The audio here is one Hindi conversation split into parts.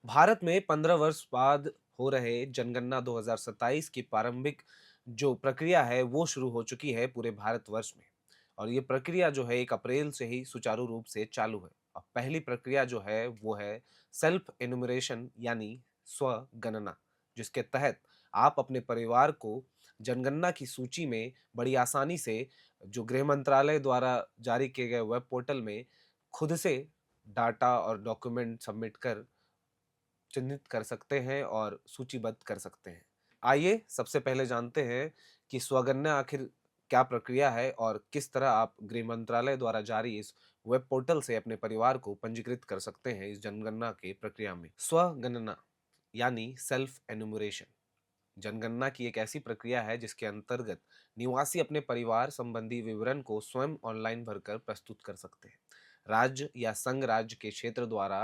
भारत में 15 वर्ष बाद हो रहे जनगणना 2027 की प्रारंभिक जो प्रक्रिया है वो शुरू हो चुकी है पूरे भारतवर्ष में। और ये प्रक्रिया जो है 1 अप्रैल से ही सुचारू रूप से चालू है। अब पहली प्रक्रिया जो है वो है सेल्फ एनुमरेशन यानी स्वगणना, जिसके तहत आप अपने परिवार को जनगणना की सूची में बड़ी आसानी से जो गृह मंत्रालय द्वारा जारी किए गए वेब पोर्टल में खुद से डाटा और डॉक्यूमेंट सबमिट कर चिन्हित कर सकते हैं और सूचीबद्ध कर सकते हैं। आइए सबसे पहले जानते हैं कि स्वगणना आखिर क्या प्रक्रिया है और किस तरह आप गृह मंत्रालय द्वारा जारी इस वेब पोर्टल से अपने परिवार को पंजीकृत कर सकते हैं इस जनगणना की प्रक्रिया में। स्वगणना यानी सेल्फ एनुमरेशन जनगणना की एक ऐसी प्रक्रिया है जिसके अंतर्गत निवासी अपने परिवार संबंधी विवरण को स्वयं ऑनलाइन भरकर प्रस्तुत कर सकते हैं। राज्य या संघ राज्य के क्षेत्र द्वारा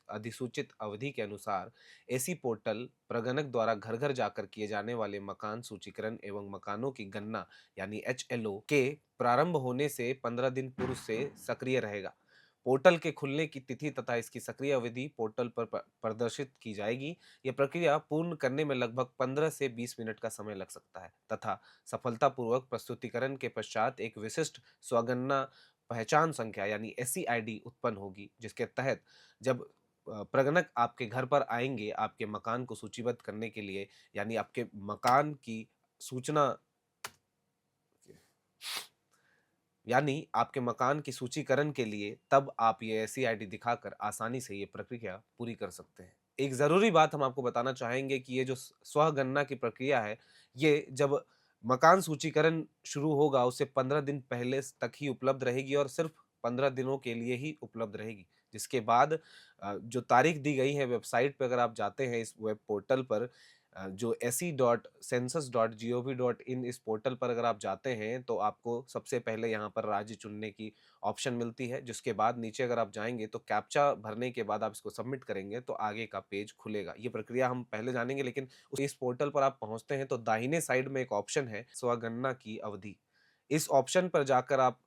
अधिसूचित अवधि के अनुसार ऐसी पोर्टल प्रगणक द्वारा घर घर जाकर किए जाने वाले मकान सूचीकरण एवं मकानों की गणना यानी HLO के प्रारंभ होने से 15 दिन पूर्व से सक्रिय रहेगा। पोर्टल के खुलने की तिथि तथा इसकी सक्रिय अवधि पोर्टल पर प्रदर्शित की जाएगी। यह प्रक्रिया पूर्ण करने में लगभग 15 से 20 मिनट का समय लग सकता है तथा सफलतापूर्वक प्रस्तुतिकरण के पश्चात एक विशिष्ट स्वगणना पहचान संख्या यानी SCID उत्पन्न होगी, जिसके तहत जब प्रगणक आपके घर पर आएंगे आपके मकान को सूचीबद्ध करने के लिए यानी आपके मकान की सूचना यानी आपके मकान की सूचीकरण के लिए, तब आप ये ऐसी आईडी दिखाकर आसानी से ये प्रक्रिया पूरी कर सकते हैं। एक ज़रूरी बात हम आपको बताना चाहेंगे कि ये जो स्वगणना की प्रक्रिया है, ये जब मकान सूचीकरण शुरू होगा उससे 15 दिन पहले तक ही उपलब्ध रहेगी और सिर्फ 15 दिनों के लिए ही उपलब्ध रहेगी। जिसके बाद जो तारीख दी गई है वेबसाइट पे अगर आप जाते हैं इस वेब पोर्टल पर, जो se.census.gov.in इस पोर्टल पर अगर आप जाते हैं तो आपको सबसे पहले यहाँ पर राज्य चुनने की ऑप्शन मिलती है, जिसके बाद नीचे अगर आप जाएंगे तो कैप्चा भरने के बाद आप इसको सबमिट करेंगे तो आगे का पेज खुलेगा। ये प्रक्रिया हम पहले जानेंगे, लेकिन इस पोर्टल पर आप पहुंचते हैं तो दाहिने साइड में एक ऑप्शन है स्वगणना की अवधि। इस ऑप्शन पर जाकर आप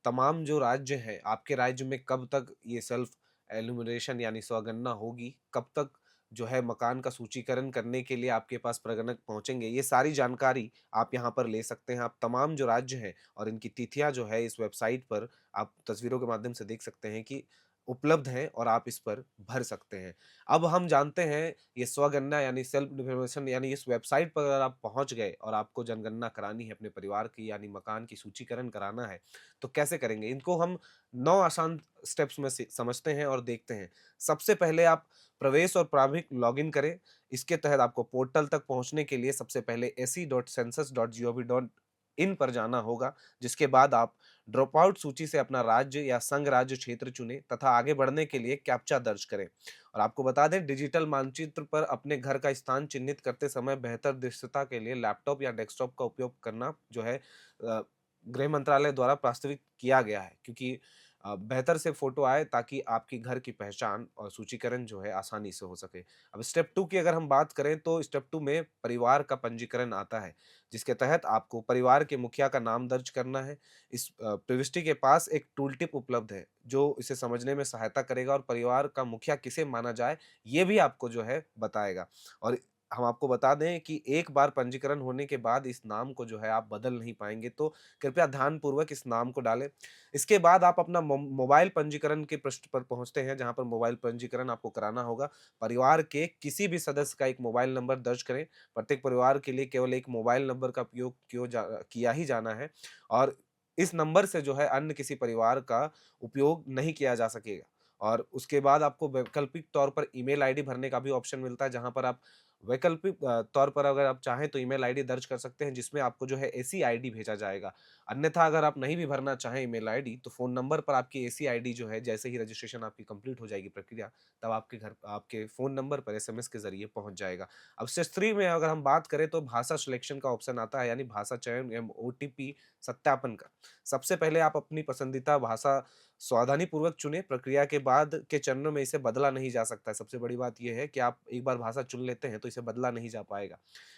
तमाम जो राज्य है आपके राज्य में कब तक ये सेल्फ एल्यूमिनेशन यानी स्वगणना होगी, कब तक जो है मकान का सूचीकरण करने के लिए आपके पास प्रगणक पहुँचेंगे, ये सारी जानकारी आप यहाँ पर ले सकते हैं। आप तमाम जो राज्य हैं और इनकी तिथियाँ जो है इस वेबसाइट पर आप तस्वीरों के माध्यम से देख सकते हैं कि उपलब्ध हैं और आप इस पर भर सकते हैं। अब हम जानते हैं ये स्वगणना यानी सेल्फ डिक्लेरेशन यानी इस वेबसाइट पर अगर आप पहुँच गए और आपको जनगणना करानी है अपने परिवार की यानी मकान की सूचीकरण कराना है, तो कैसे करेंगे? इनको हम 9 आसान स्टेप्स में से समझते हैं और देखते हैं। सबसे पहले आप प्रवेश और प्रारंभिक लॉगिन करें। इसके तहत आपको पोर्टल तक पहुंचने के लिए सबसे पहले se.census.gov.in पर जाना होगा, जिसके बाद आप ड्रॉप आउट सूची से अपना राज्य या संघ राज्य क्षेत्र चुनें तथा आगे बढ़ने के लिए कैप्चा दर्ज करें। और आपको बता दें, डिजिटल मानचित्र पर अपने घर का स्थान चिन्हित करते समय बेहतर दृश्यता के लिए लैपटॉप या डेस्कटॉप का उपयोग करना जो है गृह मंत्रालय द्वारा प्रस्तावित किया गया है, क्योंकि बेहतर से फ़ोटो आए ताकि आपकी घर की पहचान और सूचीकरण जो है आसानी से हो सके। अब स्टेप 2 की अगर हम बात करें तो स्टेप 2 में परिवार का पंजीकरण आता है, जिसके तहत आपको परिवार के मुखिया का नाम दर्ज करना है। इस प्रविष्टि के पास एक टूल टिप उपलब्ध है, जो इसे समझने में सहायता करेगा और परिवार का मुखिया किसे माना जाए, ये भी आपको जो है बताएगा। और हम आपको बता दें कि एक बार पंजीकरण होने के बाद इस नाम को जो है आप बदल नहीं पाएँगे, तो कृपया ध्यानपूर्वक इस नाम को डालें। इसके बाद आप अपना मोबाइल पंजीकरण के पृष्ठ पर पहुँचते हैं, जहाँ पर मोबाइल पंजीकरण आपको कराना होगा। परिवार के किसी भी सदस्य का एक मोबाइल नंबर दर्ज करें। प्रत्येक परिवार के लिए केवल एक मोबाइल नंबर का उपयोग किया ही जाना है और इस नंबर से जो है अन्य किसी परिवार का उपयोग नहीं किया जा सकेगा। और उसके बाद आपको वैकल्पिक तौर पर ईमेल आईडी भरने का भी ऑप्शन मिलता है, जहाँ पर आप वैकल्पिक तौर पर अगर आप चाहें तो ईमेल आईडी दर्ज कर सकते हैं, जिसमें आपको जो है ऐसी आईडी भेजा जाएगा। अन्यथा अगर आप नहीं भी भरना चाहें ईमेल आईडी, तो फ़ोन नंबर पर आपकी ऐसी आईडी जो है, जैसे ही रजिस्ट्रेशन आपकी कंप्लीट हो जाएगी प्रक्रिया, तब आपके घर आपके फ़ोन नंबर पर एसएमएस के ज़रिए पहुँच जाएगा। अब स्टेज 3 में अगर हम बात करें तो भाषा सिलेक्शन का ऑप्शन आता है, यानी भाषा चयन एवं ओटीपी सत्यापन का। सबसे पहले आप अपनी पसंदीदा भाषा सावधानीपूर्वक चुनें। प्रक्रिया के बाद के चरणों में इसे बदला नहीं जा सकता है। सबसे बड़ी बात ये है कि आप एक बार भाषा चुन लेते हैं तो इसे बदला नहीं जा पाएगा।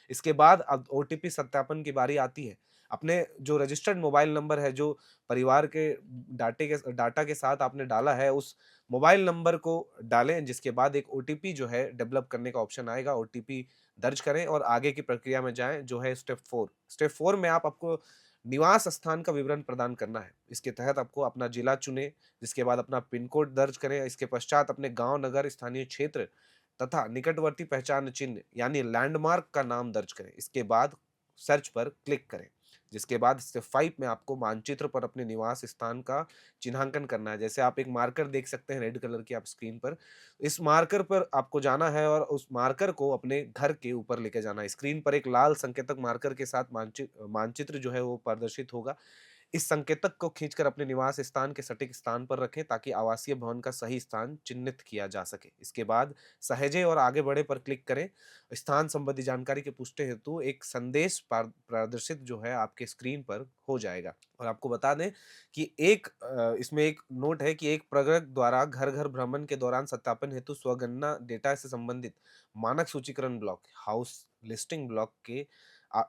इसके बाद अब ओटीपी सत्यापन की बारी आती है। अपने जो रजिस्टर्ड मोबाइल नंबर है, जो परिवार के डाटा के साथ आपने डाला है, उस मोबाइल नंबर को डालें, जिसके बाद एक ओटीपी जो है डेवलप करने का ऑप्शन आएगा, ओटीपी दर्ज करें और आगे की प्रक्रिया में जाएँ, जो है स्टेप 4। स्टेप 4 में आपको निवास स्थान का विवरण प्रदान करना है। इसके तहत आपको अपना जिला चुनें, जिसके बाद अपना पिन कोड दर्ज करें, इसके पश्चात अपने गाँव, नगर, स्थानीय क्षेत्र तथा निकटवर्ती पहचान चिन्ह यानी लैंडमार्क का नाम दर्ज करें। इसके बाद सर्च पर क्लिक करें, जिसके बाद स्टेप 5 में आपको मानचित्र पर अपने निवास स्थान का चिन्हांकन करना है। जैसे आप एक मार्कर देख सकते हैं रेड कलर की आप स्क्रीन पर, इस मार्कर पर आपको जाना है और उस मार्कर को अपने घर के ऊपर लेके जाना है। स्क्रीन पर एक लाल संकेतक मार्कर के साथ मानचित्र जो है वो प्रदर्शित होगा। इस संकेतक को खींचकर अपने निवास स्थान के सटीक स्थान पर रखें, ताकि आवासीय भवन का सही स्थान चिन्हित किया जा सके। इसके बाद सहेजें और आगे बढ़े पर क्लिक करें। स्थान संबंधी जानकारी की पुष्टि हेतु एक संदेश प्रदर्शित जो है आपके स्क्रीन पर हो जाएगा। और आपको बता दें कि इसमें एक नोट है कि एक प्रगणक द्वारा घर-घर भ्रमण के दौरान सत्यापन हेतु स्वगणना डेटा से संबंधित मानक सूचीकरण ब्लॉक, हाउस लिस्टिंग ब्लॉक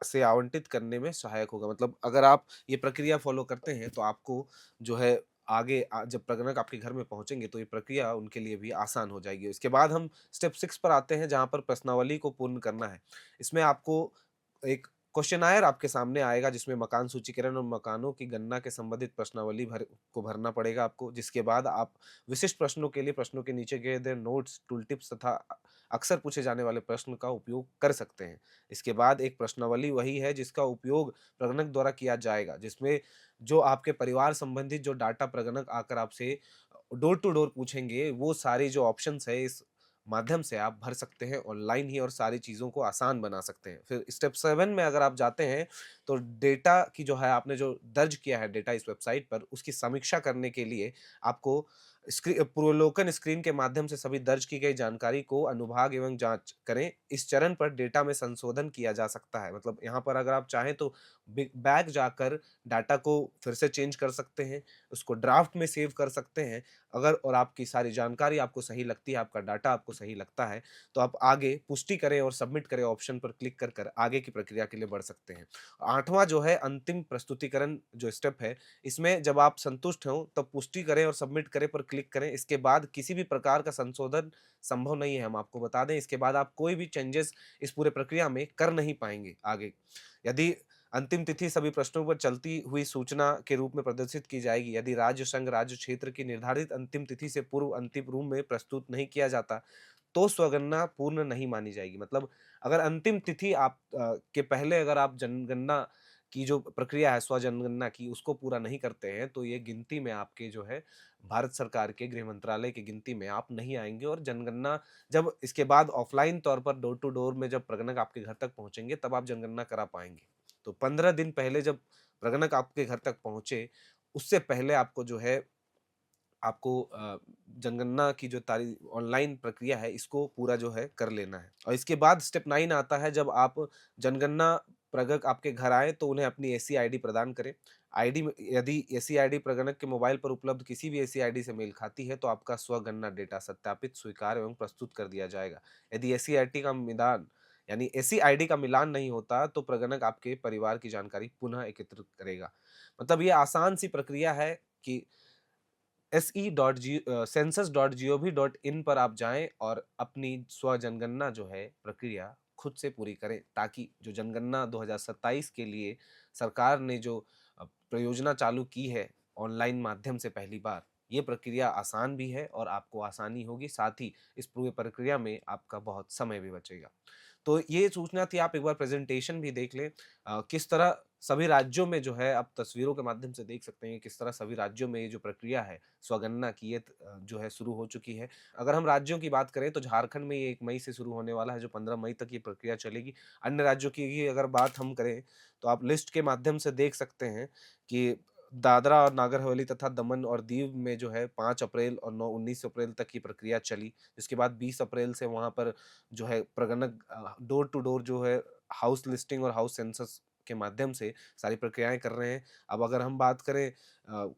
से आवंटित करने में सहायक होगा। मतलब अगर आप ये प्रक्रिया फ़ॉलो करते हैं, तो आपको जो है आगे जब प्रगणक आपके घर में पहुँचेंगे, तो ये प्रक्रिया उनके लिए भी आसान हो जाएगी। इसके बाद हम स्टेप 6 पर आते हैं, जहाँ पर प्रश्नावली को पूर्ण करना है। इसमें आपको एक क्वेश्चनायर आपके सामने आएगा, जिसमें मकान सूचीकरण और मकानों की गणना के संबंधित प्रश्नावली भरना पड़ेगा आपको। जिसके बाद आप विशिष्ट प्रश्नों के लिए प्रश्नों के नीचे दिए गए नोट्स, टूल टिप्स तथा अक्सर पूछे जाने वाले प्रश्न का उपयोग कर सकते हैं। इसके बाद एक प्रश्नावली वही है जिसका उपयोग प्रगणक द्वारा किया जाएगा, जिसमें जो आपके परिवार संबंधित जो डाटा प्रगणक आकर आपसे डोर टू डोर पूछेंगे, वो सारे जो ऑप्शंस है इस माध्यम से आप भर सकते हैं ऑनलाइन ही और सारी चीज़ों को आसान बना सकते हैं। फिर स्टेप 7 में अगर आप जाते हैं, तो डेटा की जो है आपने जो दर्ज किया है डेटा इस वेबसाइट पर, उसकी समीक्षा करने के लिए आपको पूर्वावलोकन स्क्रीन के माध्यम से सभी दर्ज की गई जानकारी को अनुभाग एवं जांच करें। इस चरण पर डेटा में संशोधन किया जा सकता है। मतलब यहाँ पर अगर आप चाहें तो बैक जाकर डाटा को फिर से चेंज कर सकते हैं, उसको ड्राफ्ट में सेव कर सकते हैं। अगर और आपकी सारी जानकारी आपको सही लगती है, आपका डाटा आपको सही लगता है, तो आप आगे पुष्टि करें और सबमिट करें ऑप्शन पर क्लिक कर आगे की प्रक्रिया के लिए बढ़ सकते हैं। 8वां जो है अंतिम प्रस्तुतिकरण जो स्टेप है, इसमें जब आप संतुष्ट हों तब पुष्टि करें और सबमिट करें पर क्लिक करें। इसके बाद किसी भी प्रकार का संशोधन संभव नहीं है, हम आपको बता दें। इसके बाद आप कोई भी चेंजेस इस पूरे प्रक्रिया में कर नहीं पाएँगे आगे। यदि अंतिम तिथि सभी प्रश्नों पर चलती हुई सूचना के रूप में प्रदर्शित की जाएगी। यदि राज्य, संघ, राज्य क्षेत्र की निर्धारित अंतिम तिथि से पूर्व अंतिम रूप में प्रस्तुत नहीं किया जाता, तो स्वगणना पूर्ण नहीं मानी जाएगी। मतलब अगर अंतिम तिथि के पहले अगर आप जनगणना की जो प्रक्रिया है स्वजनगणना की, उसको पूरा नहीं करते हैं, तो ये गिनती में आपके जो है भारत सरकार के गृह मंत्रालय की गिनती में आप नहीं आएँगे। और जनगणना जब इसके बाद ऑफ़लाइन तौर पर डोर टू डोर में जब प्रगणक आपके घर तक पहुँचेंगे, तब आप जनगणना करा पाएँगे। तो 15 दिन पहले जब प्रगणक आपके घर तक पहुँचे, उससे पहले आपको जो है आपको जनगणना की जो ऑनलाइन प्रक्रिया है, इसको पूरा जो है कर लेना है। और इसके बाद स्टेप 9 आता है, जब आप जनगणना प्रगणक आपके घर आए, तो उन्हें अपनी एससी आईडी प्रदान करें। आईडी में यदि एससी आईडी प्रगणक के मोबाइल पर उपलब्ध किसी भी एससी आईडी से मेल खाती है, तो आपका स्वगणना डेटा सत्यापित, स्वीकार एवं प्रस्तुत कर दिया जाएगा। यदि एससी आईडी का मिलान यानी एससी आईडी का मिलान नहीं होता, तो प्रगणक आपके परिवार की जानकारी पुनः एकत्रित करेगा। मतलब ये आसान सी प्रक्रिया है कि सेंसस.gov.in पर आप जाएँ और अपनी स्व जनगणना जो है प्रक्रिया खुद से पूरी करें, ताकि जो जनगणना 2027 के लिए सरकार ने जो परियोजना चालू की है ऑनलाइन माध्यम से पहली बार, ये प्रक्रिया आसान भी है और आपको आसानी होगी, साथ ही इस पूरी प्रक्रिया में आपका बहुत समय भी बचेगा। तो ये सूचना थी, आप एक बार प्रेज़ेंटेशन भी देख लें। किस तरह सभी राज्यों में जो है आप तस्वीरों के माध्यम से देख सकते हैं, किस तरह सभी राज्यों में ये जो प्रक्रिया है स्वगणना की, ये जो है शुरू हो चुकी है। अगर हम राज्यों की बात करें, तो झारखंड में ये 1 मई से शुरू होने वाला है, जो 15 मई तक ये प्रक्रिया चलेगी। अन्य राज्यों की ही अगर बात हम करें, तो आप लिस्ट के माध्यम से देख सकते हैं कि दादरा और नागर हवेली तथा दमन और दीव में जो है 5 अप्रैल और 19 अप्रैल तक ये प्रक्रिया चली। इसके बाद 20 अप्रैल से वहाँ पर जो है प्रगणक डोर टू डोर जो है हाउस लिस्टिंग और हाउस सेंसस के माध्यम से सारी प्रक्रियाएँ कर रहे हैं। अब अगर हम बात करें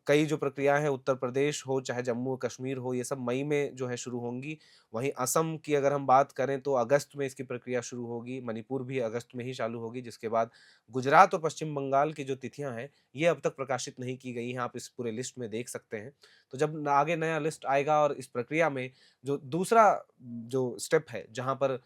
कई जो प्रक्रियाएँ हैं उत्तर प्रदेश हो चाहे जम्मू-कश्मीर हो, ये सब मई में जो है शुरू होंगी। वहीं असम की अगर हम बात करें तो अगस्त में इसकी प्रक्रिया शुरू होगी, मणिपुर भी अगस्त में ही चालू होगी, जिसके बाद गुजरात और पश्चिम बंगाल की जो तिथियाँ हैं, ये अब तक प्रकाशित नहीं की गई हैं, आप इस पूरे लिस्ट में देख सकते हैं। तो जब आगे नया लिस्ट आएगा और इस प्रक्रिया में जो दूसरा जो स्टेप है, जहाँ पर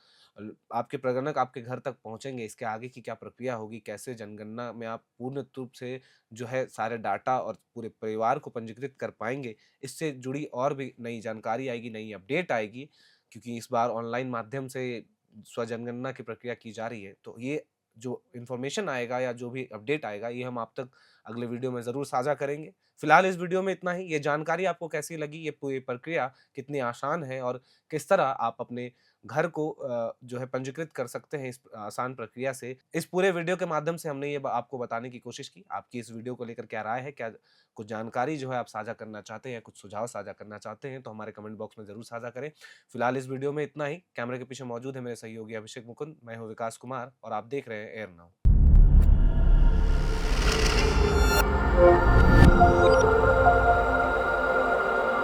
आपके प्रगणक आपके घर तक पहुँचेंगे, इसके आगे की क्या प्रक्रिया होगी, कैसे जनगणना में आप पूर्ण रूप से जो है सारे डाटा और पूरे परिवार को पंजीकृत कर पाएँगे, इससे जुड़ी और भी नई जानकारी आएगी, नई अपडेट आएगी, क्योंकि इस बार ऑनलाइन माध्यम से स्वजनगणना की प्रक्रिया की जा रही है। तो ये जो इन्फॉर्मेशन आएगा या जो भी अपडेट आएगा, ये हम आप तक अगले वीडियो में ज़रूर साझा करेंगे। फिलहाल इस वीडियो में इतना ही। ये जानकारी आपको कैसी लगी, ये पूरी प्रक्रिया कितनी आसान है और किस तरह आप अपने घर को जो है पंजीकृत कर सकते हैं इस आसान प्रक्रिया से। इस पूरे वीडियो के माध्यम से हमने ये आपको बताने की कोशिश की। आपकी इस वीडियो को लेकर क्या राय है? क्या कुछ जानकारी जो है आप साझा करना चाहते हैं या कुछ सुझाव साझा करना चाहते हैं, तो हमारे कमेंट बॉक्स में ज़रूर साझा करें। फिलहाल इस वीडियो में इतना ही। कैमरे के पीछे मौजूद है मेरे सहयोगी अभिषेक मुकुंद, मैं हूँ विकास कुमार और आप देख रहे हैं एयर नाउ।